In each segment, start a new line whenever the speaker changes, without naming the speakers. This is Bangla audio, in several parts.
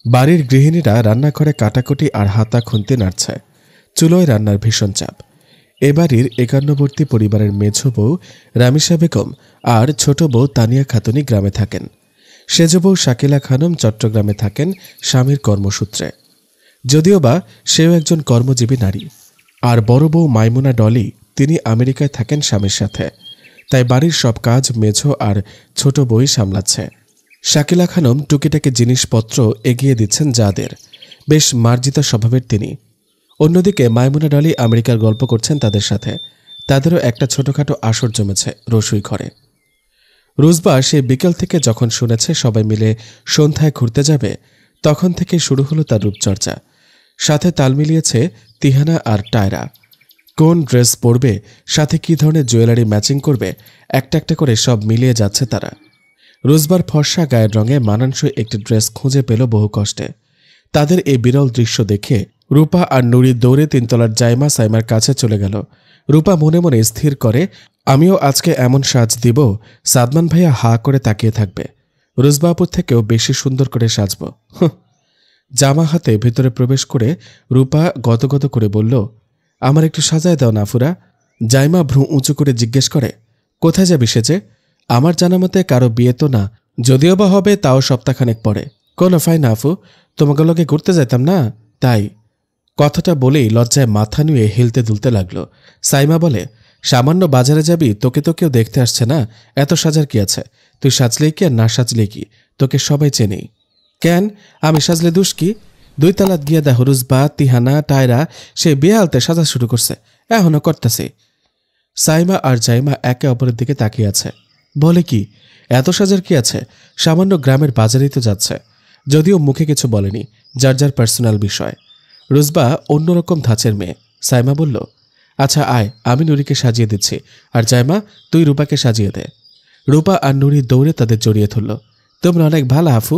বাড়ির গৃহিণীরা রান্নাঘরে কাটাকুটি আর হাতা খুন্তি নাড়ছে। চুলোয় রান্নার ভীষণ চাপ। এ বাড়ির একান্নবর্তী পরিবারের মেঝো বউ রামিসা বেগম আর ছোট বউ তানিয়া খাতুনি গ্রামে থাকেন। সেজ বউ শাকিলা খানম চট্টগ্রামে থাকেন স্বামীর কর্মসূত্রে, যদিও বা সেও একজন কর্মজীবী নারী। আর বড় বউ মাইমুনা ডলি, তিনি আমেরিকায় থাকেন স্বামীর সাথে, তাই বাড়ির সব কাজ মেঝো আর ছোট বউই সামলাচ্ছে। শাকিলা খানম টুকিটাকি জিনিসপত্র এগিয়ে দিচ্ছেন যাদের, বেশ মার্জিত স্বভাবের তিনি। অন্যদিকে মাইমুনা ডলি আমেরিকার গল্প করছেন তাদের সাথে। তাদেরও একটা ছোটখাটো আসর জমেছে রসুই ঘরে। রুজবা সে বিকেল থেকে যখন শুনেছে সবাই মিলে সন্ধ্যায় ঘুরতে যাবে, তখন থেকে শুরু হলো তার রূপচর্চা। সাথে তাল মিলিয়েছে তিহানা আর টায়রা। কোন ড্রেস পরবে, সাথে কী ধরনের জুয়েলারি ম্যাচিং করবে, একটা একটা করে সব মিলিয়ে যাচ্ছে তারা। রুজবার ফর্সা গায়ের রঙে মানানসই একটি ড্রেস খুঁজে পেল বহু কষ্টে। তাদের এই বিরল দৃশ্য দেখে রূপা আর নুরি দৌড়ে তিনতলার জাইমা সাইমার কাছে চলে গেল। রূপা মনে মনে স্থির করে, আমিও আজকে এমন সাজ দিব, সাদমান ভাইয়া হা করে তাকিয়ে থাকবে। রুজবাপুর থেকেও বেশি সুন্দর করে সাজব। জামা হাতে ভেতরে প্রবেশ করে রূপা গদগদ করে বলল, আমার একটু সাজায় দাও নাফুরা। জাইমা ভ্রু উঁচু করে জিজ্ঞেস করে, কোথায় যাবি সেজে? আমার জানা মতে কারো বিয়ে তো না, যদিও বা হবে তাও সপ্তাহখানেক পরে। কোনো ফাই নাফু, তোমাকে লোকে ঘুরতে যাইতাম না, তাই। কথাটা বলেই লজ্জায় মাথা নুয়ে হিলতে দুলতে লাগলো। সাইমা বলে, সামান্য বাজারে যাবি, তোকে তো কেউ দেখতে আসছে না, এত সাজার কি আছে? তুই সাজলেই কি আর না সাজলেই কি, তোকে সবাই চেনেই। কেন আমি সাজলে দোষ কি? 2 তালাত গিয়া দেখো রুজবা, তিহানা, টায়রা সে বেহালতে সাজা শুরু করছে, এখনও করতেছে। সাইমা আর জাইমা একে অপরের দিকে তাকিয়ে আছে। বলে কি, এত সাজার কি আছে? সামান্য গ্রামের বাজারেই তো যাচ্ছে। যদিও মুখে কিছু বলেনি, যার যার পার্সোনাল বিষয়। রুজবা অন্যরকম ধাঁচের মেয়ে। সাইমা বলল, আচ্ছা আয়, আমি নুরিকে সাজিয়ে দিচ্ছি, আর জাইমা তুই রূপাকে সাজিয়ে দে। রূপা আর নুরি দৌড়ে তাদের জড়িয়ে ধরল। তোমরা অনেক ভালো আফু।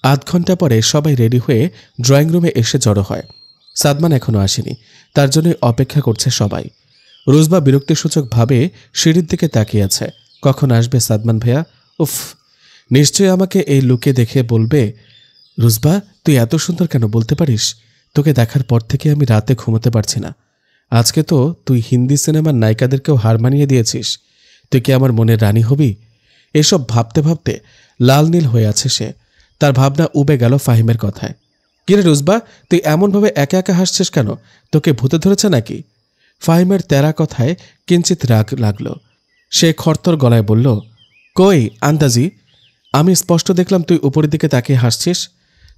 আধ ঘন্টা পরে সবাই রেডি হয়ে ড্রয়িং রুমে এসে জড়ো হয়। সাদমান এখনও আসেনি, তার জন্যই অপেক্ষা করছে সবাই। রুজবা বিরক্তিসূচকভাবে সিঁড়ির দিকে তাকিয়ে আছে। কখন আসবে সাদমান ভাইয়া? উফ, নিশ্চয়ই আমাকে এই লুকে দেখে বলবে, রুজবা তুই এত সুন্দর কেন বলতে পারিস? তোকে দেখার পর থেকে আমি রাতে ঘুমোতে পারছি না। আজকে তো তুই হিন্দি সিনেমার নায়িকাদেরকেও হার মানিয়ে দিয়েছিস। তুই কি আমার মনের রানী হবি? এসব ভাবতে ভাবতে লাল নীল হয়ে আছে সে। তার ভাবনা উবে গেল ফাহিমের কথায়। কিরে রুজবা, তুই এমনভাবে একা একা হাসছিস কেন? তোকে ভূতে ধরেছে নাকি? ফাহিমের তেরা কথায় কিঞ্চিত রাগ লাগল। সে খরতর গলায় বলল, কই আন্দাজি, আমি স্পষ্ট দেখলাম তুই উপরের দিকে তাকিয়ে হাসছিস।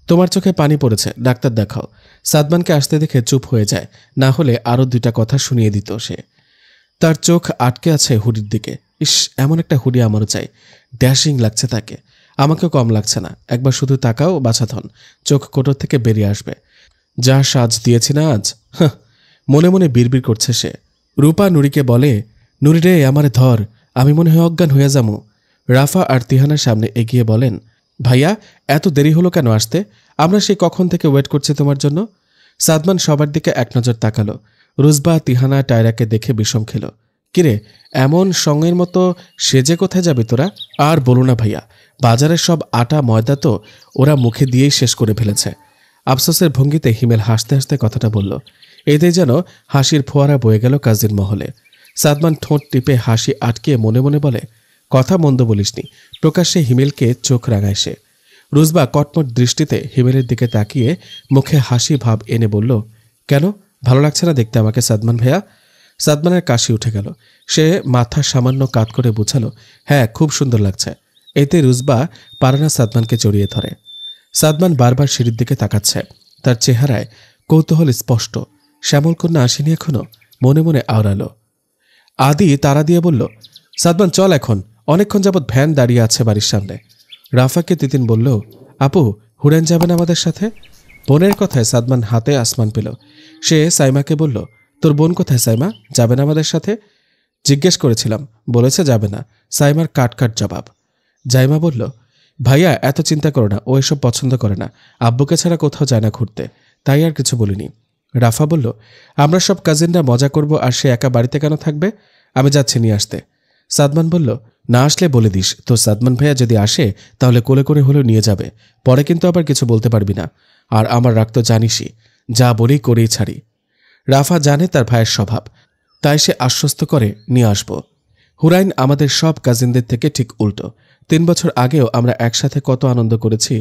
তোমার চোখে পানি পড়েছে, ডাক্তার দেখাও। সাদমানকে আসতে দেখে চুপ হয়ে যায়, না হলে আরও 2টা কথা শুনিয়ে দিত সে। তার চোখ আটকে আছে হুডির দিকে। ইস, এমন একটা হুডি আমারও চাই, ড্যাশিং লাগছে তাকে। আমাকেও কম লাগছে না, একবার শুধু তাকাও বাছাধন, চোখ কোটর থেকে বেরিয়ে আসবে। যা সাজ দিয়েছি না আজ, মনে মনে বিড়বিড় করছে সে। রূপা নুরিকে বলে, নুরি রে আমারে ধর, আমি মনে হয় অজ্ঞান হয়ে যামু। রাফা আর তিহানার সামনে এগিয়ে বলেন, ভাইয়া এত দেরি হলো কেন আসতে? আমরা সেই কখন থেকে ওয়েট করছি তোমার জন্য। সাদমান সবার দিকে এক নজর তাকালো। রুজবা, তিহানা, টায়রাকে দেখে বিষম খেল। কিরে, এমন সঙ্গের মতো সেজে কোথায় যাবে তোরা? আর বলো না ভাইয়া, বাজারের সব আটা ময়দা তো ওরা মুখে দিয়েই শেষ করে ফেলেছে। আফসোসের ভঙ্গিতে হিমেল হাসতে হাসতে কথাটা বলল। এতে যেন হাসির ফোয়ারা বয়ে গেল কাজীর মহলে। সাদমান ঠোঁট টিপে হাসি আটকিয়ে মনে মনে বলে, কথা মন্দ বলিসনি। প্রকাশ্যে হিমেলকে চোখ রাঙায় সে। রুজবা কটমট দৃষ্টিতে হিমেলের দিকে তাকিয়ে মুখে হাসি ভাব এনে বলল, কেন ভালো লাগছে না দেখতে আমাকে সাদমান ভাইয়া? সাদমানের কাশি উঠে গেল। সে মাথা সামান্য কাত করে বুঝালো, হ্যাঁ খুব সুন্দর লাগছে। এতে রুজবা পারানা সাদমানকে জড়িয়ে ধরে। সাদমান বারবার সিঁড়ির দিকে তাকাচ্ছে। তার চেহারায় কৌতূহল স্পষ্ট। শ্যামলকন্যা আসেনি এখনো, মনে মনে আওড়ালো। আদি তারা দিয়ে বলল, সাদমান চল, এখন অনেকক্ষণ যাবৎ ভ্যান দাঁড়িয়ে আছে বাড়ির সামনে। রাফাকে তিতিন বলল, আপু হুড়েন যাবেন আমাদের সাথে? বোনের কথায় সাদমান হাতে আসমান পেল। সে সাইমাকে বলল, তোর বোন কোথায় সাইমা, যাবেন আমাদের সাথে? জিজ্ঞেস করেছিলাম, বলেছে যাবে না। সাইমার কাট কাট জবাব। জাইমা বলল, ভাইয়া এত চিন্তা করো না, ও এসব পছন্দ করে না, আব্বুকে ছাড়া কোথাও যায় না ঘুরতে, তাই আর কিছু বলিনি। রাফা বলল, আমরা সব কাজিনরা মজা করব আর সে একা বাড়িতে কেন থাকবে? আমি যাচ্ছি নিয়ে আসতে। সাদমান বলল, না আসলে বলে দিস, তো সাদমান ভাইয়া যদি আসে তাহলে কোলে করে হলেও নিয়ে যাবে, পরে কিন্তু আবার কিছু বলতে পারবি না। আর আমার রাগ তো জানিসই, যা বলেই করেই ছাড়ি। রাফা জানে তার ভাইয়ের স্বভাব, তাই সে আশ্বস্ত করে নিয়ে আসব। হুরাইন আমাদের সব কাজিনদের থেকে ঠিক উল্টো। 3 বছর আগেও আমরা একসাথে কত আনন্দ করেছি।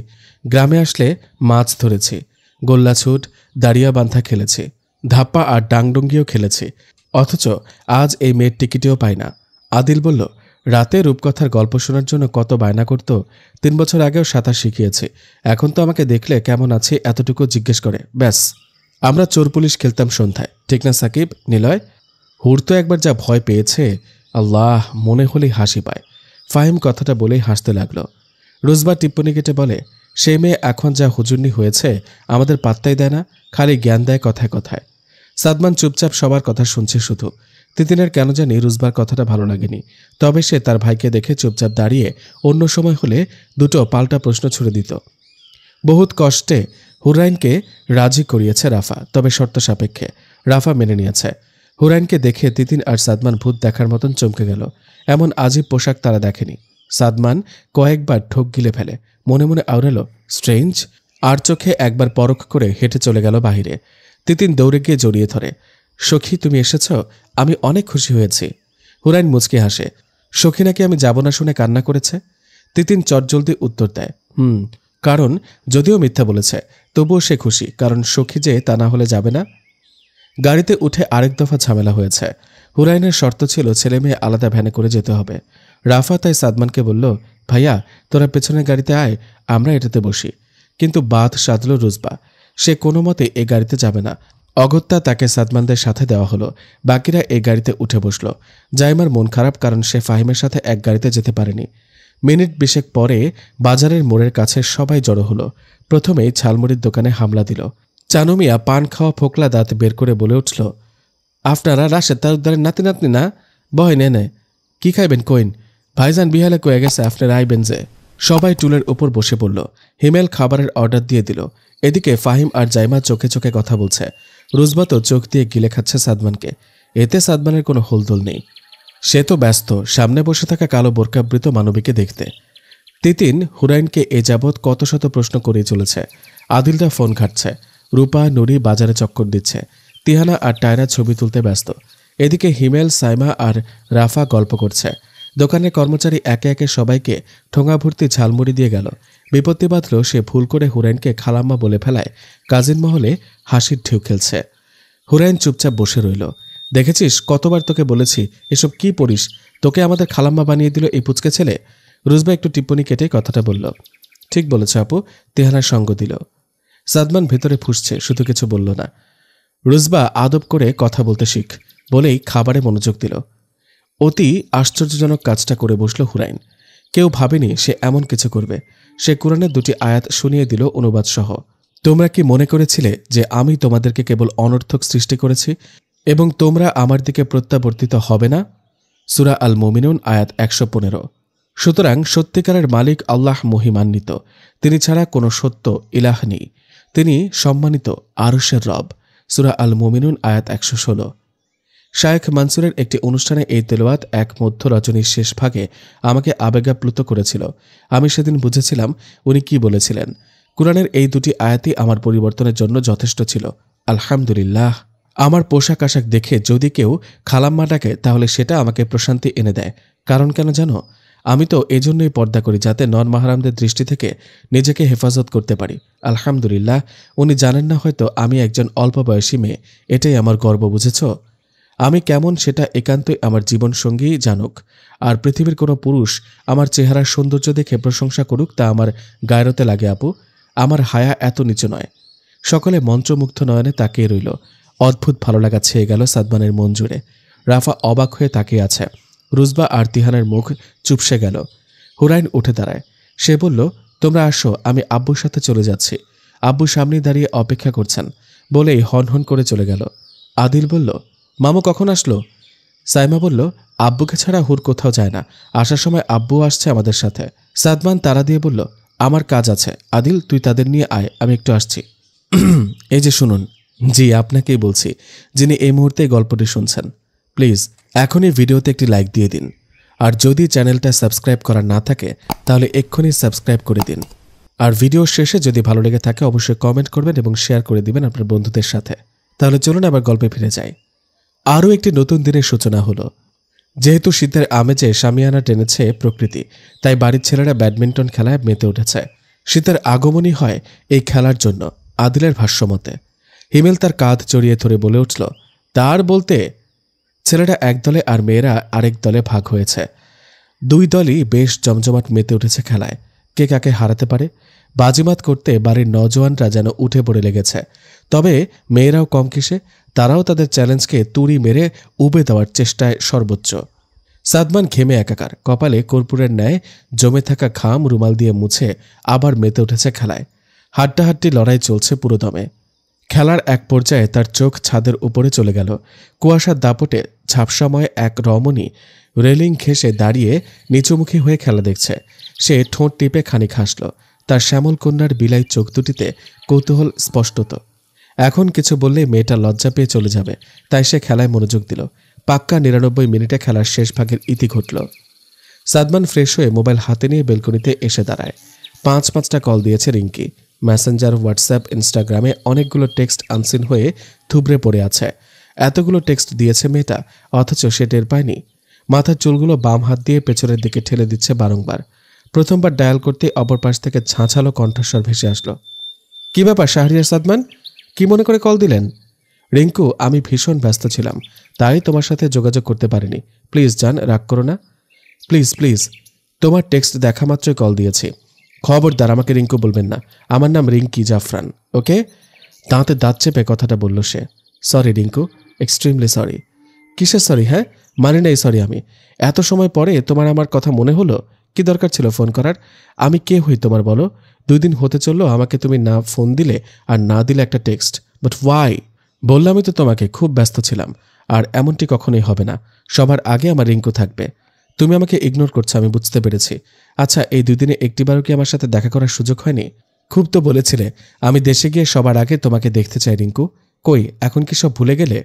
গ্রামে আসলে মাছ ধরেছি, গোল্লাছুট, দাঁড়িয়া বান্ধা খেলেছি, ধাপ্পা আর ডাংডুঙ্গিও খেলেছি। অথচ আজ এই মেয়ের টিকিটিও পাই না। আদিল বলল, রাতে রূপকথার গল্প শোনার জন্য কত বায়না করত। 3 বছর আগেও সাঁতার শিখিয়েছে, এখন তো আমাকে দেখলে কেমন আছে এতটুকু জিজ্ঞেস করে, ব্যাস। আমরা চোর পুলিশ খেলতাম সন্ধ্যায়, ঠিক না সাকিব, নিলয়? হুর তো একবার যা ভয় পেয়েছে, আল্লাহ, মনে হলেই হাসি পায়। ফাহিম কথাটা বলেই হাসতে লাগলো। রুজবা টিপ্পনি কেটে বলে, সেই মেয়ে এখন যা হুজুরনি হয়েছে, আমাদের পাত্তাই দেয় না, খালি জ্ঞান দেয় কথায় কথায়। সাদমান চুপচাপ সবার কথা শুনছে শুধু। তিতিনের কেন জানি রুজবার কথাটা ভালো লাগেনি, তবে সে তার ভাইকে দেখে চুপচাপ দাঁড়িয়ে অন্য সময় হলে দুটো পাল্টা প্রশ্ন ছুড়ে দিত। বহুত কষ্টে হুরাইনকে রাজি করিয়েছে রাফা, তবে শর্ত সাপেক্ষে। রাফা মেনে নিয়েছে। হুরাইনকে দেখে তিতিন আর সাদমান ভূত দেখার মতন চমকে গেল। এমন আজীব পোশাক তারা দেখেনি। সাদমান কয়েকবার ঠোক গিলে ফেলে, মনে মনে আওড়ালো, স্ট্রেঞ্জ। আর চোখে একবার পরখ করে হেঁটে চলে গেল বাহিরে। তিতিন দৌড়ে গিয়ে জড়িয়ে ধরে, সখী তুমি এসেছ, আমি অনেক খুশি হয়েছি। হুরাইন মুচকে হাসে, সখী নাকি আমি যাব না শুনে কান্না করেছে। তিতিন চটজলদি উত্তর দেয়, কারণ যদিও মিথ্যা বলেছে তবুও সে খুশি, কারণ সখী যে তা না হলে যাবে না। গাড়িতে উঠে আরেক দফা ঝামেলা হয়েছে। হুরাইনের শর্ত ছিল ছেলে মেয়ে আলাদা ভ্যানে করে যেতে হবে। রাফা তাই সাদমানকে বলল, ভাইয়া তোরা পেছনের গাড়িতে আয়, আমরা এটাতে বসি। কিন্তু বাদ সাধল রুজবা, সে কোনো মতে এ গাড়িতে যাবে না। অগত্যা তাকে সাদমানদের সাথে দেওয়া হলো। বাকিরা এই গাড়িতে উঠে বসল। জাইমার মন খারাপ, কারণ সে ফাহিমের সাথে এক গাড়িতে যেতে পারেনি। মিনিট 20 পরে বাজারের মোড়ের কাছে সবাই জড়ো হলো। প্রথমেই ঝালমুড়ির দোকানে হামলা দিল। চানুমিয়া পান খাওয়া ফোকলা দাঁত বের করে বলে উঠল, আপনারা রাশেদ তালুকদারের নাতি নাতনি না? বয় নে, কি খাইবেন কইন, ভাইজান বিহালে কয়ে গেছে আপনারা আইবেন যে। সবাই টুলের উপর বসে পড়ল। হিমেল খাবারের অর্ডার দিয়ে দিল। এদিকে ফাহিম আর জাইমা চোখে চোখে কথা বলছে। রুজবা তো চোখ দিয়ে গিলে খাচ্ছে সাদমানকে। এতে সাদমানের কোনো হোলদোল নেই। সে তো ব্যস্ত সামনে বসে থাকা কালো বোরকাবৃত মানবীকে দেখতে। তিতিন হুরাইনকে এ যাবৎ কত শত প্রশ্ন করেই চলেছে। আদিলটা ফোন ঘাটছে। রূপা নুরি বাজারে চক্কর দিচ্ছে। তিহানা আর টায়রা ছবি তুলতে ব্যস্ত। এদিকে হিমেল, সাইমা আর রাফা গল্প করছে। দোকানের কর্মচারী একে একে সবাইকে ঠোঙা ভর্তি ঝালমুড়ি দিয়ে গেল। বিপত্তি বাঁধল সে ভুল করে হুরাইনকে খালাম্মা বলে ফেলায় কাজিন মহলে হাসির ঢেউ খেলছে। হুরাইন চুপচাপ বসে রইল। দেখেছিস কতবার তোকে বলেছি এসব কি পড়িস, তোকে আমাদের খালাম্মা বানিয়ে দিল এই পুচকে ছেলে। রুজবা একটু টিপ্পনি কেটে কথাটা বলল, ঠিক বলেছ আপু, তিহানার সঙ্গ দিল। সাদমান ভেতরে ফুঁসছে, শুধু কিছু বলল না। রুজবা আদব করে কথা বলতে শিখ বলেই খাবারে মনোযোগ দিল। অতি আশ্চর্যজনক কাজটা করে বসল হুরাইন। কেউ ভাবেনি সে এমন কিছু করবে। সে কোরআনের 2টি আয়াত শুনিয়ে দিল অনুবাদ সহ। তোমরা কি মনে করেছিলে যে আমি তোমাদেরকে কেবল অনর্থক সৃষ্টি করেছি এবং তোমরা আমার দিকে প্রত্যাবর্তিত হবে না? সূরা আল মুমিনুন আয়াত 115। সুতরাং সত্যিকারের মালিক আল্লাহ মহিমান্বিত, তিনি ছাড়া কোনো সত্য ইলাহ নেই, তিনি সম্মানিত আরশের রব। সূরা আল মুমিনুন আয়াত 116। শায়েখ মানসুরের একটি অনুষ্ঠানে এই তেলাওয়াত এক মধ্য রজনীর শেষ ভাগে আমাকে আবেগাপ্লুত করেছিল। আমি সেদিন বুঝেছিলাম উনি কি বলেছিলেন। কুরআনের এই 2টি আয়াতই আমার পরিবর্তনের জন্য যথেষ্ট ছিল। আলহামদুলিল্লাহ। আমার পোশাক আশাক দেখে যদি কেউ খালাম্মা ডাকে তাহলে সেটা আমাকে প্রশান্তি এনে দেয়। কারণ কেন জানো? আমি তো এজন্যই পর্দা করি, যাতে নন মাহরামদের দৃষ্টি থেকে নিজেকে হেফাজত করতে পারি। আলহামদুলিল্লাহ। উনি জানেন না হয়তো আমি একজন অল্প বয়সী মেয়ে, এটাই আমার গর্ব, বুঝেছ? আমি কেমন সেটা একান্তই আমার জীবনসঙ্গী জানুক। আর পৃথিবীর কোনো পুরুষ আমার চেহারার সৌন্দর্য দেখে প্রশংসা করুক, তা আমার গায়রতে লাগে আপু। আমার হায়া এত নিচু নয়। সকলে মন্ত্রমুগ্ধ নয়নে তাকিয়ে রইল। অদ্ভুত ভালো লাগা ছেয়ে গেল সাদমানের মন জুড়ে। রাফা অবাক হয়ে তাকিয়ে আছে। রুজবা আর তিহানের মুখ চুপসে গেল। হুরাইন উঠে দাঁড়ায়। সে বলল, তোমরা আসো, আমি আব্বুর সাথে চলে যাচ্ছি। আব্বু সামনে দাঁড়িয়ে অপেক্ষা করছেন বলেই হনহন করে চলে গেল। আদিল বলল, মামু কখন আসলো? সাইমা বলল, আব্বুকে ছাড়া হুর কোথাও যায় না, আসার সময় আব্বু আসছে আমাদের সাথে। সাদমান তাড়া দিয়ে বলল, আমার কাজ আছে, আদিল তুই তাদের নিয়ে আয়, আমি একটু আসছি। এই যে শুনুন। জি, আপনাকেই বলছি, যিনি এই মুহূর্তে গল্পটি শুনছেন। প্লিজ এখনই ভিডিওতে একটি লাইক দিয়ে দিন। আর যদি চ্যানেলটা সাবস্ক্রাইব করা না থাকে তাহলে এক্ষুনি সাবস্ক্রাইব করে দিন। আর ভিডিও শেষে যদি ভালো লেগে থাকে অবশ্যই কমেন্ট করবেন এবং শেয়ার করে দিবেন আপনার বন্ধুদের সাথে। তাহলে চলুন আবার গল্পে ফিরে যাই। আরও একটি নতুন দিনের সূচনা হলো। যেহেতু শীতের আমেজে শামিয়ানা টেনেছে প্রকৃতি, তাই বাড়ির ছেলেরা ব্যাডমিন্টন খেলায় মেতে উঠেছে। শীতের আগমনই হয় এই খেলার জন্য আদিলের ভাষ্যমতে। হিমেল তার কাঁধ জড়িয়ে ধরে বলে উঠল, তার বলতে। ছেলেরা এক দলে আর মেয়েরা আরেক দলে ভাগ হয়েছে। দুই দলই বেশ জমজমাট মেতে উঠেছে খেলায়। কে কাকে হারাতে পারে বাজিমাত করতে বাড়ির নজওয়ানরা যেন উঠে পড়ে লেগেছে। তবে মেয়েরাও কম কিসে, তারাও তাদের চ্যালেঞ্জকে তুড়ি মেরে উবে দেওয়ার চেষ্টায় সর্বোচ্চ। সাদমান ঘেমে একাকার, কপালে কর্পূরের ন্যায় জমে থাকা ঘাম রুমাল দিয়ে মুছে আবার মেতে উঠেছে খেলায়। হাড্ডাহাড্ডি লড়াই চলছে পুরোদমে। খেলার এক পর্যায়ে তার চোখ ছাদের উপরে চলে গেল। কুয়াশার দাপটে ঝাপসাময় এক রমণী রেলিং ঘেঁষে দাঁড়িয়ে নিচুমুখী হয়ে খেলা দেখছে। সে ঠোঁট টিপে খানিক হাসল। তার শ্যামল কন্যার বিলাই চোখ দুটিতে কৌতূহল স্পষ্টত। এখন কিছু বললে মেয়েটা লজ্জা পেয়ে চলে যাবে, তাই সে খেলায় মনোযোগ দিল। পাক্কা ৯৯ মিনিটে খেলার শেষ ভাগের ইতি ঘটল। সাদমান ফ্রেশ হয়ে মোবাইল হাতে নিয়ে বেলকনিতে এসে দাঁড়ায়। ৫টা কল দিয়েছে রিঙ্কি। মেসেঞ্জার, হোয়াটসঅ্যাপ, ইনস্টাগ্রামে অনেকগুলো টেক্সট আনসিন হয়ে থুবড়ে পড়ে আছে। এতগুলো টেক্সট দিয়েছে মেয়েটা, অথচ সে টের পায়নি। মাথার চুলগুলো বাম হাত দিয়ে পেছনের দিকে ঠেলে দিচ্ছে বারংবার। প্রথমবার ডায়াল করতে অপর পাশ থেকে ঝাঁঝালো কণ্ঠস্বর ভেসে আসলো। কি ব্যাপার শাহরিয়ার সাদমান, কি মনে করে কল দিলেন? রিঙ্কু, আমি ভীষণ ব্যস্ত ছিলাম, তাই তোমার সাথে যোগাযোগ করতে পারিনি। প্লিজ জান, রাগ করো না। প্লিজ প্লিজ, তোমার টেক্সট দেখা মাত্রই কল দিয়েছি। খবরদার আমাকে রিঙ্কু বলবেন না, আমার নাম রিঙ্কি জাফরান, ওকে? দাঁতে দাঁত চেপে কথাটা বলল সে। Sorry Rinku, extremely sorry. কিসের সরি? হ্যাঁ, মানে নেই সরি আমি। এত সময় পরে তোমার আমার কথা মনে হলো? কি দরকার ছিল ফোন করার? আমি কে হই তোমার বলো? 2 দিন হতে চললো আমাকে তুমি না ফোন দিলে আর না দিলে একটা টেক্সট। But why? বললামই তো তোমাকে, খুব ব্যস্ত ছিলাম। আর এমনটি কখনোই হবে না, সবার আগে আমার রিঙ্কু থাকবে। তুমি আমাকে ইগনোর করছো, আমি বুঝতে পেরেছি। আচ্ছা, এই 2 দিনে একটিবারও কি আমার সাথে দেখা করার সুযোগ হয়নি? খুব তো বলেছিলে আমি দেশে গিয়ে সবার আগে তোমাকে দেখতে চাই রিঙ্কু। কই, এখন কি সব ভুলে গেলে?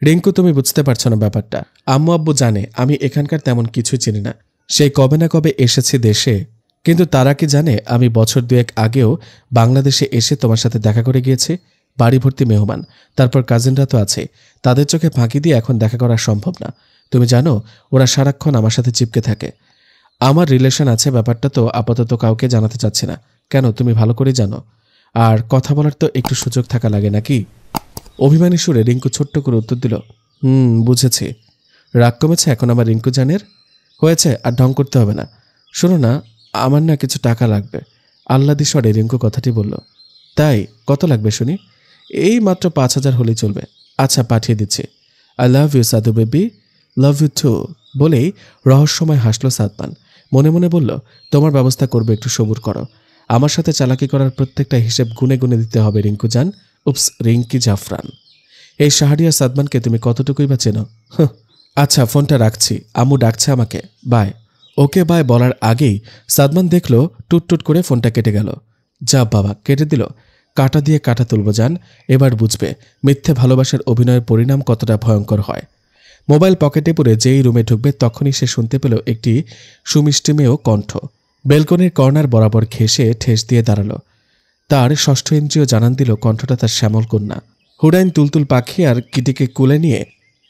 রিঙ্কু, তুমি বুঝতে পারছো না ব্যাপারটা। আম্মু আব্বু জানে আমি এখানকার তেমন কিছুই চিনি না। সেই কবে না কবে এসেছি দেশে, কিন্তু তারা কি জানে আমি বছর 2 আগেও বাংলাদেশে এসে তোমার সাথে দেখা করে গিয়েছি? বাড়ি ভর্তি মেহমান, তারপর কাজিনরা তো আছে। তাদের চোখে ফাঁকি দিয়ে এখন দেখা করা সম্ভব না। তুমি জানো ওরা সারাক্ষণ আমার সাথে চিপকে থাকে। আমার রিলেশন আছে, ব্যাপারটা তো আপাতত কাউকে জানাতে চাচ্ছি না। কেন, তুমি ভালো করে জানো। আর কথা বলার তো একটু সুযোগ থাকা লাগে নাকি? অভিমানী সুরে রিঙ্কু ছোট্ট করে উত্তর দিল, বুঝেছি। রাগ কমেছে এখন আমার রিঙ্কু জানের? হয়েছে, আর ঢং করতে হবে না। শোনো না, আমার না কিছু টাকা লাগবে। আহ্লাদি স্বরে রিঙ্কু কথাটি বলল। তাই, কত লাগবে শুনি? এই মাত্র 5,000 হলেই চলবে। আচ্ছা, পাঠিয়ে দিচ্ছি। আই লাভ ইউ সাদু বেবি, লাভ ইউ টু বলেই রহস্যময় হাসল সাদমান। মনে মনে বলল, তোমার ব্যবস্থা করবে, একটু সবুর করো। আমার সাথে চালাকি করার প্রত্যেকটা হিসেব গুনে গুনে দিতে হবে রিঙ্কু জান। উপস, রিঙ্কি জাফরান। এই শাহরিয়ার সাদমানকে তুমি কতটুকুই বা চেনো? আচ্ছা, ফোনটা রাখছি, আম্মু ডাকছে আমাকে, বাই। ওকে বাই বলার আগেই সাদমান দেখল টুটটুট করে ফোনটা কেটে গেল। যা বাবা, কেটে দিল। কাটা দিয়ে কাটা তুলব জান, এবার বুঝবে মিথ্যে ভালোবাসার অভিনয়ের পরিণাম কতটা ভয়ঙ্কর হয়। মোবাইল পকেটে পুরে যেই রুমে ঢুকবে তখনই সে শুনতে পেল একটি সুমিষ্টিমেয় কণ্ঠ। বেলকনির কর্নার বরাবর ঘেঁষে ঠেস দিয়ে দাঁড়ালো। তার ষষ্ঠ ইন্দ্রিয় জানান দিল কণ্ঠটা তার শ্যামল কন্যা। হুডাইন তুলতুল পাখি আর কিটিকে কুলে নিয়ে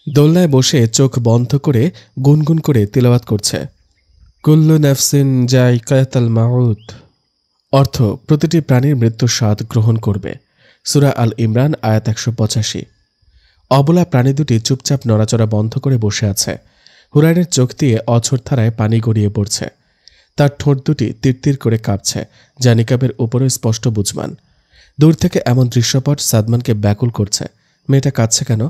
দোলনায় বসে চোখ বন্ধ করে গুনগুন করে তিলাওয়াত করছে, কুল্লু নাফসিন যায়কাতুল মাউত। অর্থ, প্রতিটি প্রাণীর মৃত্যুর স্বাদ গ্রহণ করবে। সূরা আল ইমরান আয়াত 185। অবলা প্রাণী দুটি চুপচাপ নড়াচড়া বন্ধ করে বসে আছে। হুরাইনের চোখ দিয়ে অঝোর ধারায় পানি গড়িয়ে পড়ছে। তার ঠোঁট দুটি তিরতির করে কাঁপছে, যা নিকাবের উপরে স্পষ্ট বুঝমান। দূর থেকে এমন দৃশ্যপট সাদমানকে ব্যাকুল করছে। মেয়েটা কাঁদছে কেন?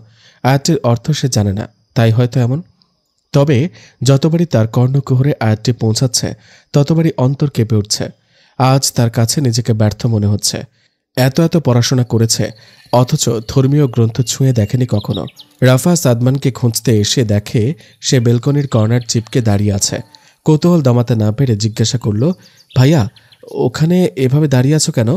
আয়াতটির অর্থ সে জানে না, তাই হয়তো এমন। তবে যতবারই তার কর্ণকুহরে আয়াতটি পৌঁছাচ্ছে ততবারই অন্তর কেঁপে উঠছে। আজ তার কাছে নিজেকে ব্যর্থ মনে হচ্ছে। এত এত পড়াশোনা করেছে, অথচ ধর্মীয় গ্রন্থ ছুঁয়ে দেখেনি কখনো। রাফা সাদমানকে খুঁজতে এসে দেখে সে বেলকনির কর্নার চিপকে দাঁড়িয়ে আছে। কৌতূহল দমাতে না পেরে জিজ্ঞাসা করল, ভাইয়া, ওখানে এভাবে দাঁড়িয়ে আছো কেন?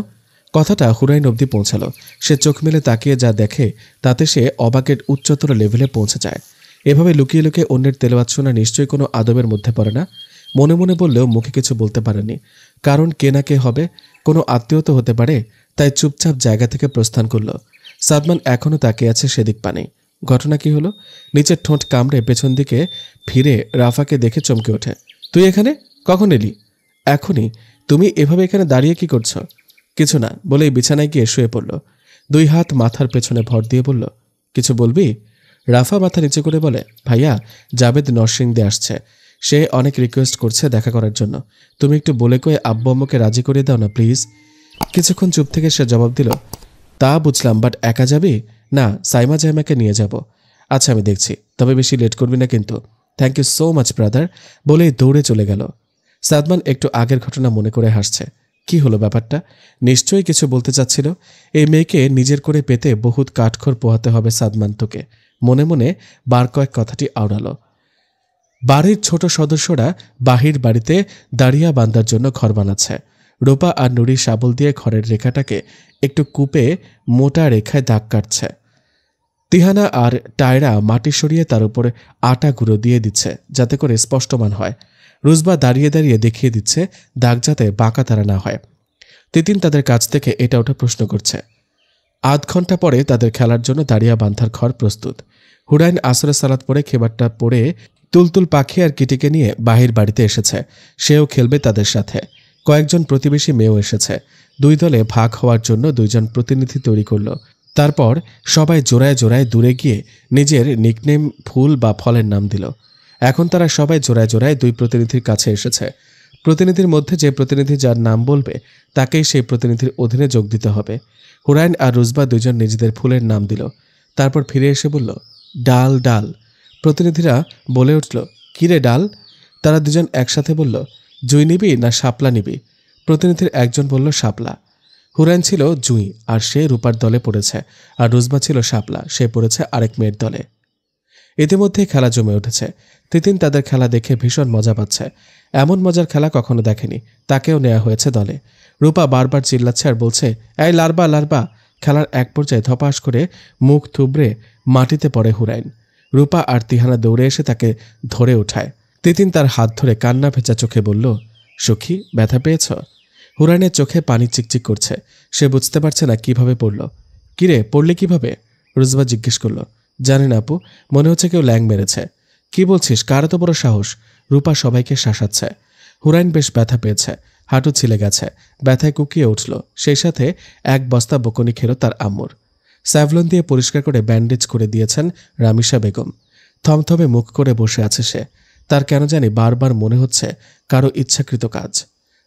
কথাটা হুরাইন অবধি পৌঁছালো। সে চোখ মেলে তাকিয়ে যা দেখে তাতে সে অবাকের উচ্চতর লেভেলে পৌঁছে যায়। এভাবে লুকিয়ে লুকিয়ে অন্যের তেলাওয়াত শোনা নিশ্চয়ই কোনো আদবের মধ্যে পড়ে না। মনে মনে বললেও মুখে কিছু বলতে পারেনি, কারণ কে না কে হবে, কোনো আত্মীয় তো হতে পারে। তাই চুপচাপ জায়গা থেকে প্রস্থান করল। সাদমান এখনও তাকিয়ে আছে সেদিক পানে। ঘটনা কি হলো? নিচের ঠোঁট কামড়ে পেছন দিকে ফিরে রাফাকে দেখে চমকে ওঠে। তুই এখানে কখন এলি? এখনই। তুমি এভাবে এখানে দাঁড়িয়ে কি করছো? কিছু না বলেই বিছানায় গিয়ে শুয়ে পড়ল। 2 হাত মাথার পেছনে ভর দিয়ে বলল, কিছু বলবি? রাফা মাথা নিচে করে বলে, ভাইয়া, জাবেদ নরসিংদী আসছে। সে অনেক রিকোয়েস্ট করছে দেখা করার জন্য। তুমি একটু বলে কয়ে আব্বু আম্মুকে রাজি করে দাও না প্লিজ। কিছুক্ষণ চুপ থেকে সে জবাব দিল, তা বুঝলাম, বাট একা যাবি? না, সাইমা জাইমাকে নিয়ে যাব। আচ্ছা, আমি দেখছি, তবে বেশি লেট করবি না কিন্তু। Thank you so much brother বলেই দৌড়ে চলে গেল। সাদমান একটু আগের ঘটনা মনে করে হাসছে। কি হলো ব্যাপারটা? নিশ্চয়ই কিছু বলতে চাচ্ছিল। এই মেয়েকে নিজের করে পেতে বহুত কাঠখড় পোহাতে হবে সাদমান্তকে। মনে মনে বার কয়েক কথাটি আওড়ালো। বাড়ির ছোট সদস্যরা বাহির বাড়িতে দাঁড়িয়া বান্ধার জন্য ঘর বানাচ্ছে। রূপা আর নুরি শাবল দিয়ে ঘরের রেখাটাকে একটু কূপে মোটা রেখায় দাগ কাটছে। তিহানা আর টায়রা মাটি সরিয়ে তার উপরে আটা গুঁড়ো দিয়ে দিচ্ছে যাতে করে স্পষ্টমান হয়। রুজবা দাঁড়িয়ে দাঁড়িয়ে দেখিয়ে দিচ্ছে দাগ যাতে বাঁকা তারা না হয়। তিতিন তাদের কাছ থেকে এটা ওটা প্রশ্ন করছে। আধ ঘন্টা পরে তাদের খেলার জন্য দাঁড়িয়া বান্ধার ঘর প্রস্তুত। হুরাইন আসরে সালাত পরে খেবারটা পরে তুলতুল পাখি আর কিটিকে নিয়ে বাহির বাড়িতে এসেছে। সেও খেলবে তাদের সাথে। কয়েকজন প্রতিবেশী মেয়েও এসেছে। 2 দলে ভাগ হওয়ার জন্য 2 জন প্রতিনিধি তৈরি করল। তারপর সবাই জোড়ায় জোড়ায় দূরে গিয়ে নিজের নিকনেম, ফুল বা ফলের নাম দিল। এখন তারা সবাই জোড়ায় জোড়ায় 2 প্রতিনিধির কাছে এসেছে। প্রতিনিধির মধ্যে যে প্রতিনিধি যার নাম বলবে তাকেই সেই প্রতিনিধির অধীনে যোগ দিতে হবে। হুরাইন আর রুজবা 2 জন নিজেদের ফুলের নাম দিল। তারপর ফিরে এসে বলল, ডাল ডাল। প্রতিনিধিরা বলে উঠল, কিরে ডাল? তারা 2 জন একসাথে বলল, জুই নিবি না শাপলা নিবি? প্রতিনিধির একজন বলল শাপলা। হুরাইন ছিল জুই আর সে রূপার দলে পড়েছে, আর রুজবা ছিল শাপলা, সে পড়েছে আরেক মেয়ের দলে। ইতিমধ্যে খেলা জমে উঠেছে। তিতিন তাদের খেলা দেখে ভীষণ মজা পাচ্ছে। এমন মজার খেলা কখনো দেখেনি। তাকেও নেওয়া হয়েছে দলে। রূপা বারবার চিল্লাচ্ছে আর বলছে, এই লারবা লারবা। খেলার এক পর্যায়ে ধপাস করে মুখ থুবড়ে মাটিতে পড়ে হুরাইন। রূপা আর তিহানা দৌড়ে এসে তাকে ধরে উঠায়। তিতিন তার হাত ধরে কান্না ভেজা চোখে বলল, সখী, ব্যথা পেয়েছ? হুরাইনের চোখে পানি চিকচিক করছে। সে বুঝতে পারছে না কিভাবে পড়ল। কিরে, পড়লি কিভাবে? রুজবা জিজ্ঞেস করল। জানি না আপু, মনে হচ্ছে কেউ ল্যাং মেরেছে। কি বলছিস? কার এত বড় সাহস? রূপা সবাইকে শাসাচ্ছে। হুরাইন বেশ ব্যথা পেয়েছে, হাঁটু ছিলে গেছে, ব্যথায় কুকিয়ে উঠল। সেই সাথে 1 বস্তা বকুনি খেল তার আম্মুর। স্যাভলন দিয়ে পরিষ্কার করে ব্যান্ডেজ করে দিয়েছেন রামিসা বেগম। থমথমে মুখ করে বসে আছে সে। তার কেন জানি বারবার মনে হচ্ছে কারো ইচ্ছাকৃত কাজ।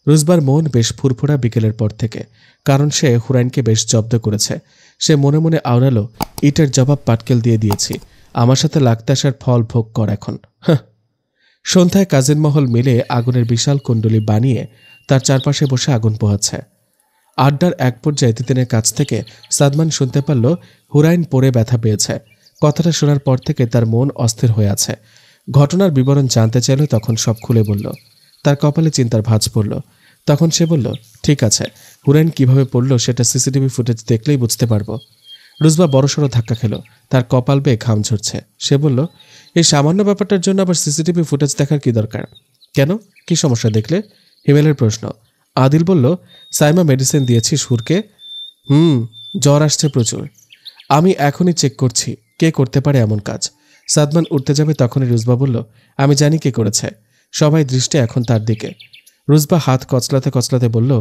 রুজবার মন বেশ ফুরফুরা বিকেলের পর থেকে, কারণ সে হুরাইনকে বেশ জব্দ করেছে। সে মনে মনে আওড়ালো, ইটের জবাব পাটকেল দিয়ে দিয়েছি, আমার সাথে লাগতে আসার ফল ভোগ কর এখন। সন্ধ্যায় কাজিন মহল মিলে আগুনের বিশাল কুণ্ডলী বানিয়ে তার চারপাশে বসে আগুন পোহাচ্ছে। আড্ডার এক পর্যায়ে তিতিনের কাছ থেকে সাদমান শুনতে পারল হুরাইন পড়ে ব্যথা পেয়েছে। কথাটা শোনার পর থেকে তার মন অস্থির হয়ে আছে। ঘটনার বিবরণ জানতে চাইল, তখন সব খুলে বলল। তার কপালে চিন্তার ভাঁজ পড়ল। তখন সে বলল, ঠিক আছে, হুরাইন কিভাবে পড়ল সেটা সিসিটিভি ফুটেজ দেখলেই বুঝতে পারবো। রুজবা বড়সড় ধাক্কা খেল। তার কপাল বেয়ে ঘাম ঝরছে। সে বলল, এই সামান্য ব্যাপারটার জন্য আবার সিসিটিভি ফুটেজ দেখার কি দরকার? কেন, কি সমস্যা দেখলে? হিমেলের প্রশ্ন। আদিল বলল, সাইমা মেডিসিন দিয়েছি সুরকে। জ্বর আসছে প্রচুর। আমি এখনই চেক করছি কে করতে পারে এমন কাজ। সাদমান উঠতে যাবে তখনই রুজবা বলল, আমি জানি কে করেছে। সবাই দৃষ্টি এখন তার দিকে। রুজবা হাত কচলাতে কচলাতে বলল,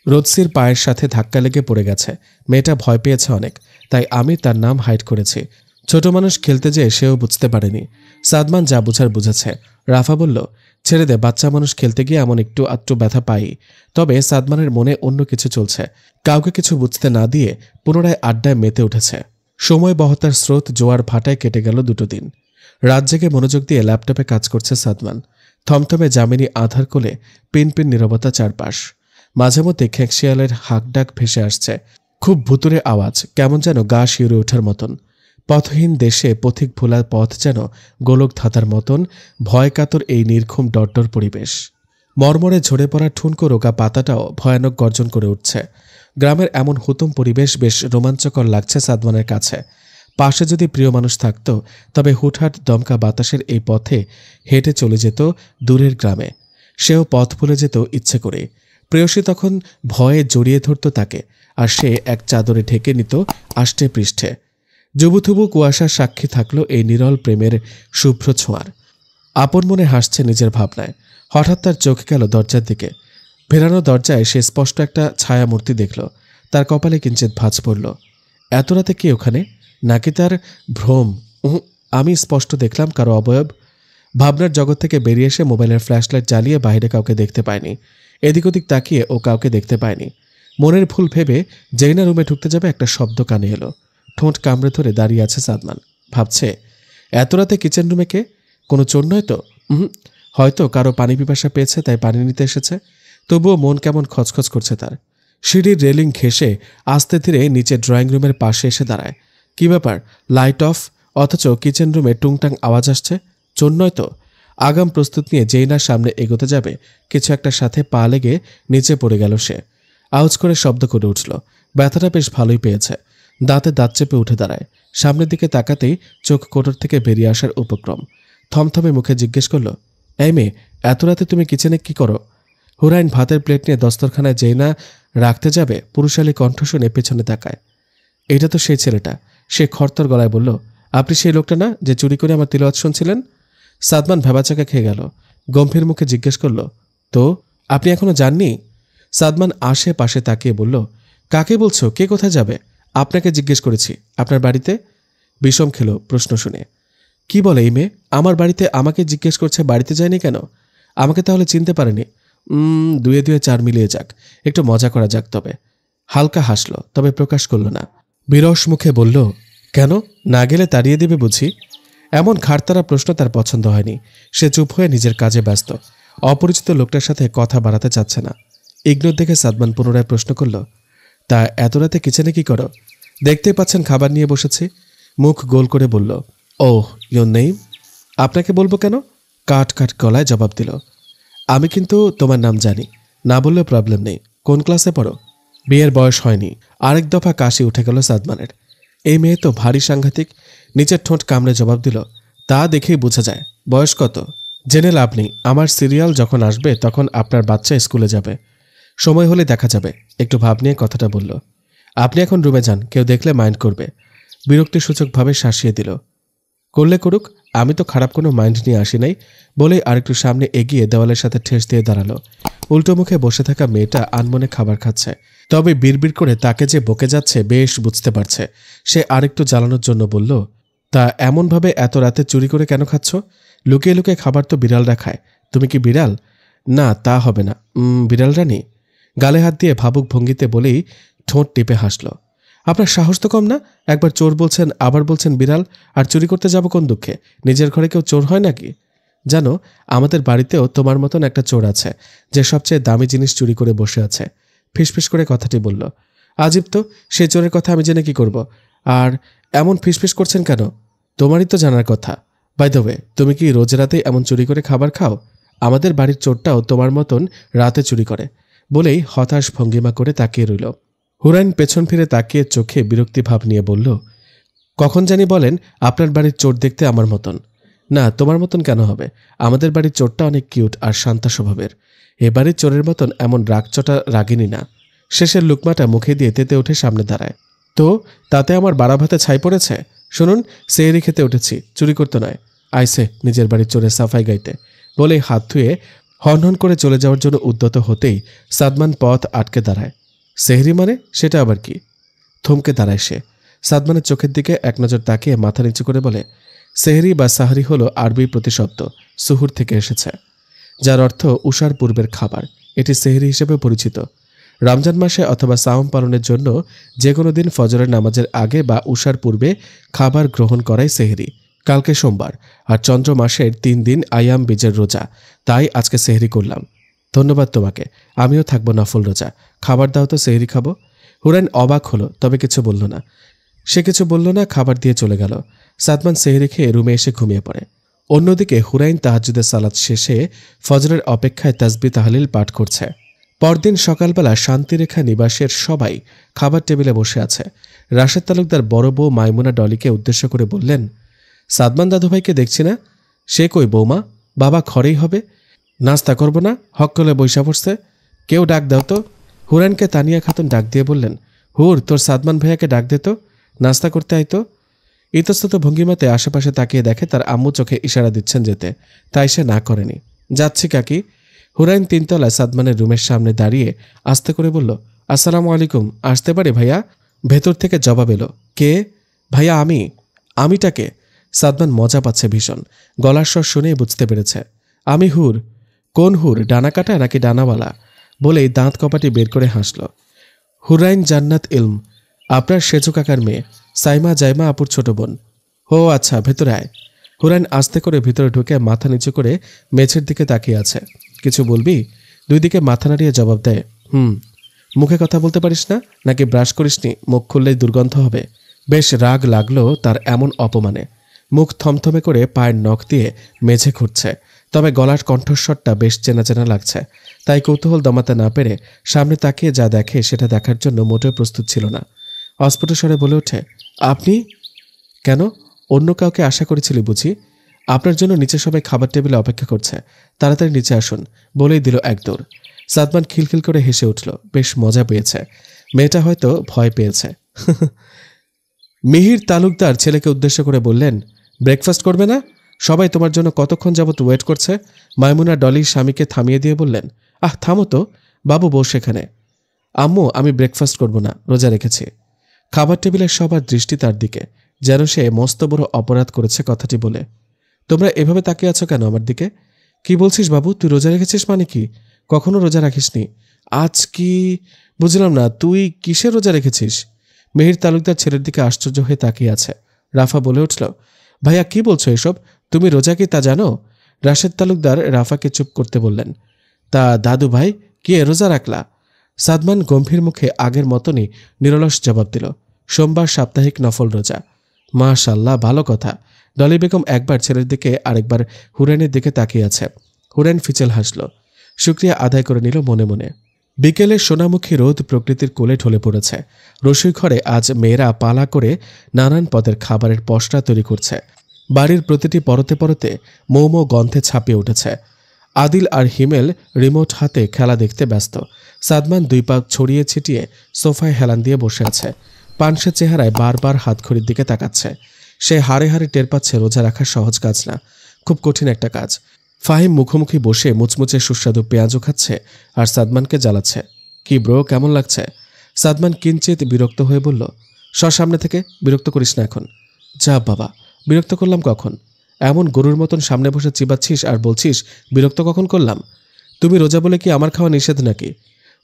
রোদসির পায়ের সাথে ধাক্কা লেগে পড়ে গেছে। মেয়েটা ভয় পেয়েছে অনেক, তাই আমি তার নাম হাইড করেছি। ছোট মানুষ খেলতে যেয়ে সেও বুঝতে পারেনি। সাদমান যা বুঝার বুঝেছে। রাফা বলল, ছেড়ে দে, বাচ্চা মানুষ খেলতে গিয়ে এমন একটু আধটু ব্যথা পাই। তবে সাদমানের মনে অন্য কিছু চলছে। কাউকে কিছু বুঝতে না দিয়ে পুনরায় আড্ডায় মেতে উঠেছে। সময় বহতার স্রোত জোয়ার ভাটায় কেটে গেল 2 দিন। রাত জেগে মনোযোগ দিয়ে ল্যাপটপে কাজ করছে সাদমান। থমথমে জামিনী আধার কোলে পিনপিন নীরবতা চারপাশ। মাঝে মধ্যে খেঁকশিয়ালের হাঁকডাক ভেসে আসছে। খুব ভুতুরে আওয়াজ, কেমন যেন গা শিউরে ওঠার মতন। পথহীন দেশে পথিক ভোলা পথ যেন গোলক ধাঁধার মতন ভয়কাতর এই নির্ঘুম ডরডর পরিবেশ। মর্মরে ঝরে পড়া ঠুনকো রোগা পাতাটাও ভয়ানক গর্জন করে উঠছে। গ্রামের এমন হুতুম পরিবেশ বেশ রোমাঞ্চকর লাগছে সাদমানের কাছে। পাশে যদি প্রিয় মানুষ থাকত তবে হুটহাট দমকা বাতাসের এই পথে হেঁটে চলে যেত দূরের গ্রামে। সেও পথ ভুলে যেত ইচ্ছে করে। প্রেয়সী তখন ভয়ে জড়িয়ে ধরত তাকে, আর সে এক চাদরে ঢেকে নিত আষ্টে পৃষ্ঠে। জুবুথুবু কুয়াশার সাক্ষী থাকল এই নিরল প্রেমের শুভ্র ছোঁয়ার। আপন মনে হাসছে নিজের ভাবনায়। হঠাৎ তার চোখ গেল দরজার দিকে। ভেরানো দরজায় সে স্পষ্ট একটা ছায়ামূর্তি দেখল। তার কপালে কিঞ্চিত ভাঁজ পড়ল। এত রাতে কি ওখানে? নাকি তার ভ্রম? আমি স্পষ্ট দেখলাম কারো অবয়ব। ভাবনার জগৎ থেকে বেরিয়ে এসে মোবাইলের ফ্ল্যাশলাইট জ্বালিয়ে বাইরে কাউকে দেখতে পায়নি। এদিক ওদিক তাকিয়ে ও কাউকে দেখতে পায়নি। মনের ভুল ভেবে যেই না রুমে ঢুকতে যাবে একটা শব্দ কানে এলো। ঠোঁট কামড়ে ধরে দাঁড়িয়ে আছে সাদমান। ভাবছে, এত রাতে কিচেন রুমে কে? কোনো চোর নয় তো? হয়তো কারো পানি পিপাসা পেয়েছে, তাই পানি নিতে এসেছে। তবুও মন কেমন খচখচ করছে তার। সিঁড়ির রেলিং ঘেঁষে আস্তে ধীরে নিচে ড্রয়িং রুমের পাশে এসে দাঁড়ায়। কি ব্যাপার, লাইট অফ, অথচ কিচেন রুমে টুংটাং আওয়াজ আসছে? চোর নয় তো? আগাম প্রস্তুত নিয়ে যেই না সামনে এগোতে যাবে, কিছু একটার সাথে পা লেগে নিচে পড়ে গেল সে। আউজ করে শব্দ করে উঠল। ব্যথাটা বেশ ভালোই পেয়েছে। দাঁতে দাঁত চেপে উঠে দাঁড়ায়। সামনের দিকে তাকাতেই চোখ কোটর থেকে বেরিয়ে আসার উপক্রম। থমথমে মুখে জিজ্ঞেস করল, এই মেয়ে, এত রাতে তুমি কিচেনে কি করো? হুরাইন ভাতের প্লেট নিয়ে দস্তরখানায় যেই না রাখতে যাবে, পুরুষালী কণ্ঠ শুনে পেছনে তাকায়। এটা তো সেই ছেলেটা। সে খরতর গলায় বলল, আপনি সেই লোকটা না যে চুরি করে আমার তিলাওয়াত শুনছিলেন? সাদমান ভেবাচাকা খেয়ে গেল। গম্ভীর মুখে জিজ্ঞেস করল, তো আপনি এখনো যাননি? সাদমান আশেপাশে তাকিয়ে বলল, কাকে বলছো? কে কোথায় যাবে? আপনাকে জিজ্ঞেস করেছি। আপনার বাড়িতে? বিষম খেল প্রশ্ন শুনে। কি বলে এই মেয়ে? আমার বাড়িতে? আমাকে জিজ্ঞেস করছে বাড়িতে যায়নি কেন? আমাকে তাহলে চিনতে পারেনি? দুয়ে দুয়ে চার মিলিয়ে যাক, একটু মজা করা যাক। তবে হালকা হাসল, তবে প্রকাশ করল না। বিরস মুখে বলল, কেন? না গেলে তাড়িয়ে দেবে বুঝি? এমন খাড়তারা প্রশ্ন তার পছন্দ হয়নি। সে চুপ হয়ে নিজের কাজে ব্যস্ত। অপরিচিত লোকটার সাথে কথা বাড়াতে চাচ্ছে না। ইগনোর দেখে সাদমান পুনরায় প্রশ্ন করল, তা এত রাতে কিচেনে কি করো? দেখতে পাচ্ছেন খাবার নিয়ে বসেছি। মুখ গোল করে বলল, ওহ, ইয়োর নেম? আপনাকে বলবো কেন? কাট কাট গলায় জবাব দিল। আমি কিন্তু তোমার নাম জানি, না বললেও প্রবলেম নেই। কোন ক্লাসে পড়ো? বিয়ের বয়স হয়নি। আরেক দফা কাশি উঠে গেল সাদমানের। এই মেয়ে তো ভারী সাংঘাতিক। নিচের ঠোঁট কামড়ে জবাব দিল, তা দেখেই বোঝা যায়। বয়স কত? জেনে লাভ নেই। আমার সিরিয়াল যখন আসবে তখন আপনার বাচ্চা স্কুলে যাবে। সময় হলে দেখা যাবে। একটু ভাব নিয়ে কথাটা বলল। আপনি এখন রুমে যান, কেউ দেখলে মাইন্ড করবে। বিরক্তিসূচকভাবে শাসিয়ে দিল। করলে করুক, আমি তো খারাপ কোনো মাইন্ড নিয়ে আসি নাই বলেই আরেকটু সামনে এগিয়ে দেওয়ালের সাথে ঠেস দিয়ে দাঁড়ালো। উল্টো মুখে বসে থাকা মেয়েটা আনমনে খাবার খাচ্ছে, তবে বিড়বিড় করে তাকে যে বকে যাচ্ছে বেশ বুঝতে পারছে। সে আরেকটু জ্বালানোর জন্য বলল, তা এমনভাবে এত রাতে চুরি করে কেন খাচ্ছ? লুকিয়ে লুকিয়ে খাবার তো বিড়ালরা খায়। তুমি কি বিড়াল? না, তা হবে না। বিড়ালরা নেই। গালে হাত দিয়ে ভাবুক ভঙ্গিতে বলেই ঠোঁট টিপে হাসল। আপনার সাহস তো কম না? একবার চোর বলছেন, আবার বলছেন বিড়াল। আর চুরি করতে যাব কোন দুঃখে? নিজের ঘরে কেউ চোর হয় নাকি? জানো, আমাদের বাড়িতেও তোমার মতন একটা চোর আছে, যে সবচেয়ে দামি জিনিস চুরি করে বসে আছে। ফিসফিস করে কথাটি বলল। আজীব তো, সে চোরের কথা আমি জেনে কি করব? আর এমন ফিসফিস করছেন কেন? তোমারই তো জানার কথা। বাই দ্য ওয়ে, তুমি কি রোজ রাতে এমন চুরি করে খাবার খাও? আমাদের বাড়ির চোরটাও তোমার মতন রাতে চুরি করে। বলেই হতাশ ভঙ্গিমা করে তাকিয়ে রইল। হুরাইন পেছন ফিরে তাকিয়ে চোখে বিরক্তি ভাব নিয়ে বলল, কখন জানি বলেন আপনার বাড়ির চোর দেখতে আমার মতন। না, তোমার মতন কেন হবে? আমাদের বাড়ির চোরটা অনেক কিউট আর শান্ত স্বভাবের। এ বাড়ির চোরের মতন এমন রাগচটা রাগিনী না। শেষের লুকমাটা মুখে দিয়ে তেতে উঠে সামনে দাঁড়ায়। তো তাতে আমার বাড়া ভাতে ছাই পড়েছে? শুনুন, সেহরি খেতে উঠেছি, চুরি করতে নয়। আইসে নিজের বাড়ির চোরের সাফাই গাইতে। বলেই হাত ধুয়ে হনহন করে চলে যাওয়ার জন্য উদ্যত হতেই সাদমান পথ আটকে দাঁড়ায়। সেহরি মানে? সেটা আবার কি? থমকে দাঁড়ায় সে। সাদমানের চোখের দিকে এক নজর তাকিয়ে মাথা নিচু করে বলে, সেহরি বা সাহারি হলো আরবি প্রতিশব্দ, সুহুর থেকে এসেছে, যার অর্থ উষার পূর্বের খাবার। এটি সেহরি হিসেবে পরিচিত। রমজান মাসে অথবা সাওম পালনের জন্য যে কোনো দিন ফজরের নামাজের আগে বা উষার পূর্বে খাবার গ্রহণ করাই সেহরি। কালকে সোমবার, আর চন্দ্র মাসের 3 দিন আয়াম বীজের রোজা, তাই আজকে সেহরি করলাম। ধন্যবাদ তোমাকে, আমিও থাকবো নফল রোজা। খাবার দাও তো, সেহরি খাবো। হুরাইন অবাক হলো, তবে কিছু বলল না। সে কিছু বলল না, খাবার দিয়ে চলে গেল। সাদমান সেহরি খেয়ে রুমে এসে ঘুমিয়ে পড়ে। অন্যদিকে হুরাইন তাহাজ্জুদের সালাত শেষে ফজরের অপেক্ষায় তাসবিহ তাহলিল পাঠ করছে। পরদিন সকালবেলা শান্তিরেখা নিবাসের সবাই খাবার টেবিলে বসে আছে। রাশেদ তালুকদার বড় বউ মাইমুনা ডলিকে উদ্দেশ্য করে বললেন, সাদমান দাদুভাইকে দেখছি না, সে কই বৌমা? বাবা ঘরেই হবে, নাস্তা করব না, হক করে বৈশা পড়ছে, কেউ ডাক দাও তো। হুরাইনকে তানিয়া খাতুন ডাক দিয়ে বললেন, হুর, তোর সাদমান ভাইয়াকে ডাক দে তো, নাস্তা করতে আইতো। ইতস্তত ভঙ্গিমাতে আশেপাশে তাকিয়ে দেখে তার আম্মু চোখে ইশারা দিচ্ছেন যেতে, তাই সে না করেনি। যাচ্ছি কাকি। হুরাইন তিনতলায় সাদমানের রুমের সামনে দাঁড়িয়ে আস্তে করে বলল, আসসালামু আলাইকুম, আসতে পারে ভাইয়া? ভেতর থেকে জবাব এলো, কে? ভাইয়া আমিটাকে। সাদমান মজা পাচ্ছে ভীষণ, গলার স্বর শুনেই বুঝতে পেরেছে। আমি হুর। কোন হুর, ডানা কাটা নাকি ডানাওয়ালা? বলেই দাঁত কপাটি বের করে হাসল। হুরাইন জান্নাত ইলম, আপনার সেজু কাকার মেয়ে, সাইমা জাইমা আপুর ছোট বোন। ও আচ্ছা, ভেতরে আয়। হুরাইন আস্তে করে ভিতরে ঢুকে মাথা নিচু করে মেঝের দিকে তাকিয়ে আছে। কিছু বলবি? দুই দিকে মাথা নাড়িয়ে জবাব দেয়, মুখে কথা বলতে পারিস না নাকি ব্রাশ করিসনি? মুখ খুললেই দুর্গন্ধ হবে। বেশ রাগ লাগলো তার এমন অপমানে। মুখ থমথমে করে পায়ের নখ দিয়ে মেঝে খুঁড়ছে, তবে গলার কণ্ঠস্বরটা বেশ চেনা চেনা লাগছে। তাই কৌতূহল দমাতে না পেরে সামনে তাকিয়ে যা দেখে সেটা দেখার জন্য মোটেও প্রস্তুত ছিল না। অস্ফুট স্বরে বলে ওঠে, আপনি? কেন, অন্য কাউকে আশা করেছিলি বুঝি? আপনার জন্য নিচে সবাই খাবার টেবিলে অপেক্ষা করছে, তাড়াতাড়ি নিচে আসুন, বলেই দিল এক দৌড়। সাদমান খিলখিল করে হেসে উঠল, বেশ মজা পেয়েছে। মেয়েটা হয়তো ভয় পেয়েছে। মিহির তালুকদার ছেলেকে উদ্দেশ্য করে বললেন, ব্রেকফাস্ট করবে না? সবাই তোমার জন্য কতক্ষণ যাবত ওয়েট করছে। মাইমুনা ডলির স্বামীকে থামিয়ে দিয়ে বললেন, আহ থামো তো, বাবু বস এখানে। আম্মু, আমি ব্রেকফাস্ট করব না, রোজা রেখেছি। খাবার টেবিলের সবার দৃষ্টি তার দিকে, যেন সে মস্ত বড় অপরাধ করেছে কথাটি বলে। তোমরা এভাবে তাকিয়ে আছো কেন আমার দিকে? কি বলছিস বাবু, তুই রোজা রেখেছিস মানে কি? কখনো রোজা রাখিসনি। আজ কি বুঝলাম না, তুই কিসের রোজা রেখেছিস? মিহির তালুকদার ছেলের দিকে আশ্চর্য হয়ে তাকিয়ে আছে। রাফা বলে উঠল, ভাইয়া কি বলছো এসব? তুমি রোজা কি তা জানো? রাশেদ তালুকদার রাফাকে চুপ করতে বললেন। তা দাদু ভাই, কে রোজা রাখলা? সাদমান গম্ভীর মুখে আগের মতনই নিরলস জবাব দিল, সোমবার সাপ্তাহিক নফল রোজা। মাশাল্লাহ, ভালো কথা। ডলি বেগম একবার ছেলের দিকে আরেকবার হুরাইনের দিকে তাকিয়ে আছে। হুরাইন ফিচেল হাসল, শুকরিয়া আদায় করে নিল মনে মনে। বিকেলে সোনামুখী রোদ প্রকৃতির কোলে ঢলে পড়েছে। রসুই ঘরে আজ মেয়েরা পালা করে নানান পদের খাবারের পসরা তৈরি করছে। বাড়ির প্রতিটি পরতে পরতে মৌমো গন্ধে ছাপিয়ে উঠেছে। আদিল আর হিমেল রিমোট হাতে খেলা দেখতে ব্যস্ত। সাদমান দুই পা ছড়িয়ে ছিটিয়ে সোফায় হেলান দিয়ে বসে আছে। পানসে চেহারায় বারবার হাতঘড়ির দিকে তাকাচ্ছে। সে হাড়ে হাড়ে টের পাচ্ছে রোজা রাখা সহজ কাজ না, খুব কঠিন একটা কাজ। ফাহিম মুখোমুখি বসে মুচমুচে সুস্বাদু পেঁয়াজও খাচ্ছে আর সাদমানকে জ্বালাচ্ছে। কি ব্রো, কেমন লাগছে? সাদমান কিঞ্চিত বিরক্ত হয়ে বলল, সামনে থেকে, বিরক্ত করিস না এখন। যা বাবা, বিরক্ত করলাম কখন? এমন গরুর মতন সামনে বসে চিবাচ্ছিস আর বলছিস বিরক্ত কখন করলাম? তুমি রোজা বলে কি আমার খাওয়া নিষেধ নাকি?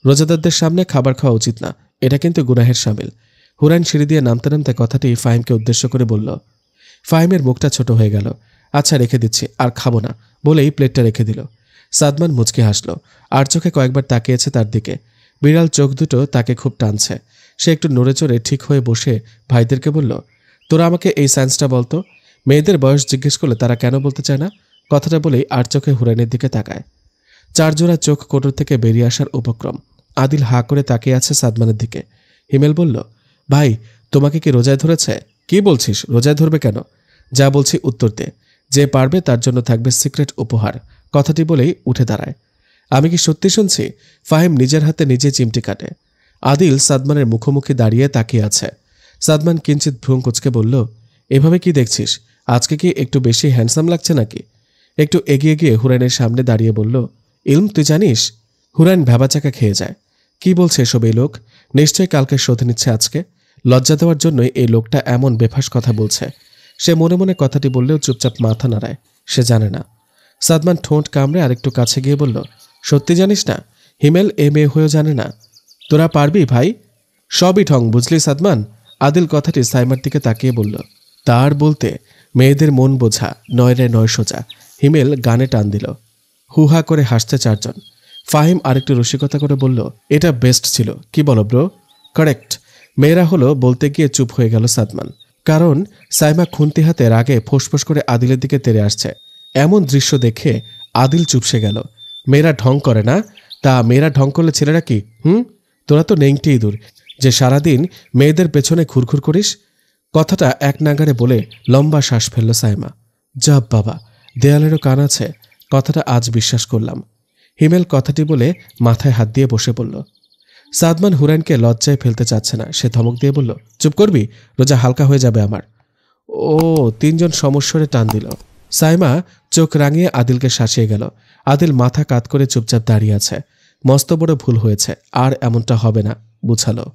রোজাদারদের সামনে খাবার খাওয়া উচিত না, এটা কিন্তু গুনাহের শামিল। হুরাইন সিঁড়ি দিয়ে নামতে নামতে কথাটি ফাহিমকে উদ্দেশ্য করে বলল। ফাহিমের মুখটা ছোট হয়ে গেল। আচ্ছা রেখে দিচ্ছি, আর খাবো না, বলেই প্লেটটা রেখে দিল। সাদমান মুচকে হাসল, আর চোখে কয়েকবার তাকিয়েছে তার দিকে। বিড়াল চোখ দুটো তাকে খুব টানছে। সে একটু নড়ে চড়ে ঠিক হয়ে বসে ভাইদেরকে বলল, তোরা আমাকে এই সায়েন্সটা বলতো, মেয়েদের বয়স জিজ্ঞেস করলে তারা কেন বলতে চায় না? কথাটা বলেই আর চোখে হুরাইনের দিকে তাকায়। চার জোড়া চোখ কোটর থেকে বেরিয়ে আসার উপক্রম। আদিল হা করে তাকিয়ে আছে সাদমানের দিকে। হিমেল বলল, ভাই, তোমাকে কি রোজায় ধরেছে? কি বলছিস, রোজায় ধরবে কেন? যা বলছি উত্তর দে। যে পারবে তার জন্য থাকবে সিক্রেট উপহার। কথাটি বলেই উঠে দাঁড়ায়। আমি কি সত্যি শুনছি? ফাহিম নিজের হাতে নিজে চিমটি কাটে। আদিল সাদমানের মুখোমুখি দাঁড়িয়ে তাকিয়ে আছে। সাদমান কিঞ্চিত ভ্রুম কুঁচকে বলল, এভাবে কি দেখছিস? আজকে কি একটু বেশি হ্যান্ডসাম লাগছে নাকি? একটু এগিয়ে গিয়ে হুরাইনের সামনে দাঁড়িয়ে বলল, ইলম, তুই জানিস? হুরাইন ভ্যাবাচাকা খেয়ে যায়। কি বলছে এসব এই লোক? নিশ্চয়ই কালকে শোধ নিচ্ছে আজকে। লজ্জা দেওয়ার জন্যই এই লোকটা এমন বেফাস কথা বলছে। সে মনে মনে কথাটি বললেও চুপচাপ মাথা নাড়ায়, সে জানে না। সাদমান ঠোঁট কামড়ে আরেকটু কাছে গিয়ে বলল, সত্যি জানিস না? হিমেল এ মেয়ে হয়েও জানে না। তোরা পারবি ভাই? সবই ঠং, বুঝলি সাদমান? আদিল কথাটি সাইমার দিকে তাকিয়ে বলল। তার বলতে মেয়েদের মন বোঝা নয় রে নয় সোজা। হিমেল গানে টান দিল। হুহা করে হাসছে চারজন। ফাহিম আরেকটু রসিকতা করে বলল, এটা বেস্ট ছিল, কি বলো ব্রো? কারেক্ট। মেয়েরা হলো বলতে গিয়ে চুপ হয়ে গেল সাদমান, কারণ সাইমা খুন্তি হাতে রাগে ফোঁসফোঁস করে আদিলের দিকে তেড়ে আসছে। এমন দৃশ্য দেখে আদিল চুপসে গেল। মেয়েরা ঢং করে না, তা মেয়েরা ঢং করলে ছেলেরা কি? তোরা তো নেংটি ইঁদুর যে সারাদিন মেয়েদের পেছনে ঘুরঘুর করিস। কথাটা এক নাগারে বলে লম্বা শ্বাস ফেলল সাইমা। যাব বাবা, দেয়ালেরও কান আছে। কথাটা আজ বিশ্বাস করলাম। হিমেল কথাটি বলে মাথায় হাত দিয়ে বসে পড়ল। সাদমান হুরাইনকে লজ্জায় ফেলতে চাচ্ছে না। সে ধমক দিয়ে বলল, চুপ করবি, রোজা হালকা হয়ে যাবে আমার। ও, তিনজন সমস্বরে টান দিল। সাইমা চোখ রাঙিয়ে আদিলকে শাসিয়ে গেল। আদিল মাথা কাত করে চুপচাপ দাঁড়িয়ে আছে। মস্ত বড় ভুল হয়েছে, আর এমনটা হবে না, বুঝালো।